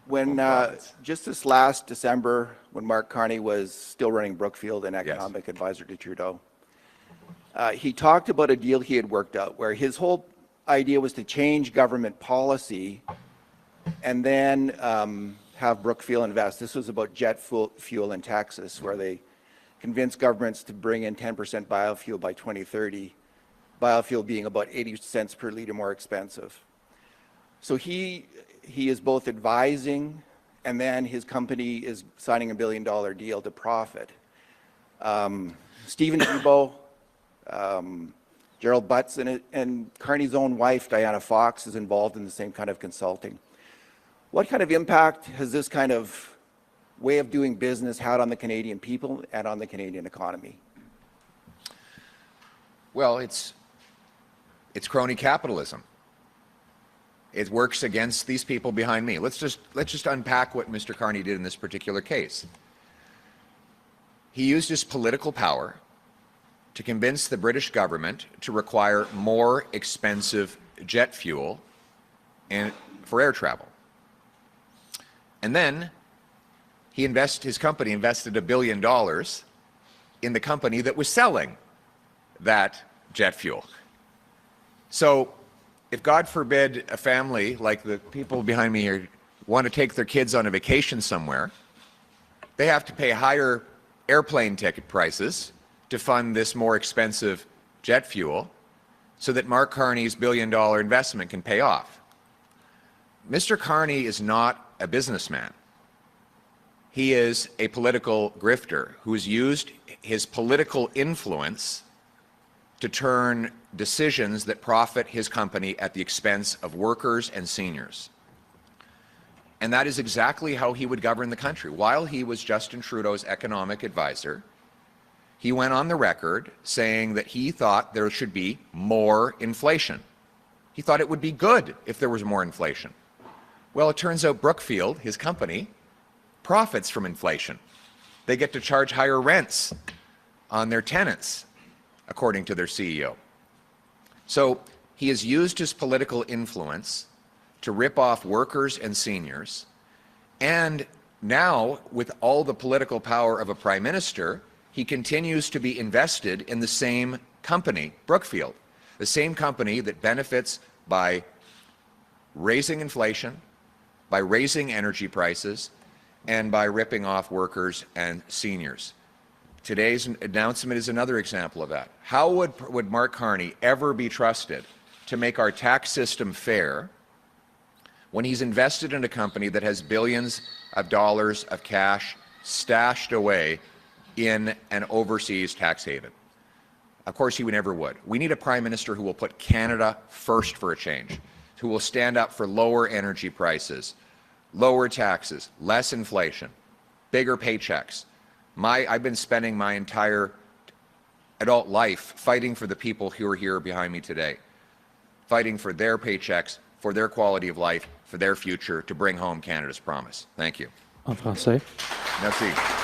When just this last December, when Mark Carney was still running Brookfield and economic advisor to Trudeau, he talked about a deal he had worked out where his whole idea was to change government policy and then have Brookfield invest. This was about jet fuel in Texas, where they convinced governments to bring in 10% biofuel by 2030, biofuel being about 80 cents per liter more expensive. So he is both advising, and then his company is signing $1 billion deal to profit. Stephen Thibault, Gerald Butts, and Carney's own wife, Diana Fox, is involved in the same kind of consulting. What kind of impact has this kind of way of doing business had on the Canadian people and on the Canadian economy? Well, it's crony capitalism. It works against these people behind me. Let's just unpack what Mr. Carney did in this particular case. He used his political power to convince the British government to require more expensive jet fuel for air travel. And then his company invested $1 billion in the company that was selling that jet fuel. So if, God forbid, a family like the people behind me here want to take their kids on a vacation somewhere, they have to pay higher airplane ticket prices to fund this more expensive jet fuel so that Mark Carney's $1 billion investment can pay off. Mr. Carney is not a businessman. He is a political grifter who's used his political influence to turn decisions that profit his company at the expense of workers and seniors. And that is exactly how he would govern the country. While he was Justin Trudeau's economic advisor, he went on the record saying that he thought there should be more inflation. He thought it would be good if there was more inflation. Well, it turns out Brookfield, his company, profits from inflation. They get to charge higher rents on their tenants, according to their CEO. So he has used his political influence to rip off workers and seniors, and now, with all the political power of a prime minister, he continues to be invested in the same company, Brookfield, the same company that benefits by raising inflation, by raising energy prices, and by ripping off workers and seniors. Today's announcement is another example of that. How would Mark Carney ever be trusted to make our tax system fair when he's invested in a company that has billions of dollars of cash stashed away in an overseas tax haven? Of course, he never would. We need a prime minister who will put Canada first for a change, who will stand up for lower energy prices, lower taxes, less inflation, bigger paychecks. I've been spending my entire adult life fighting for the people who are here behind me today, fighting for their paychecks, for their quality of life, for their future, to bring home Canada's promise. Thank you. En français. Merci.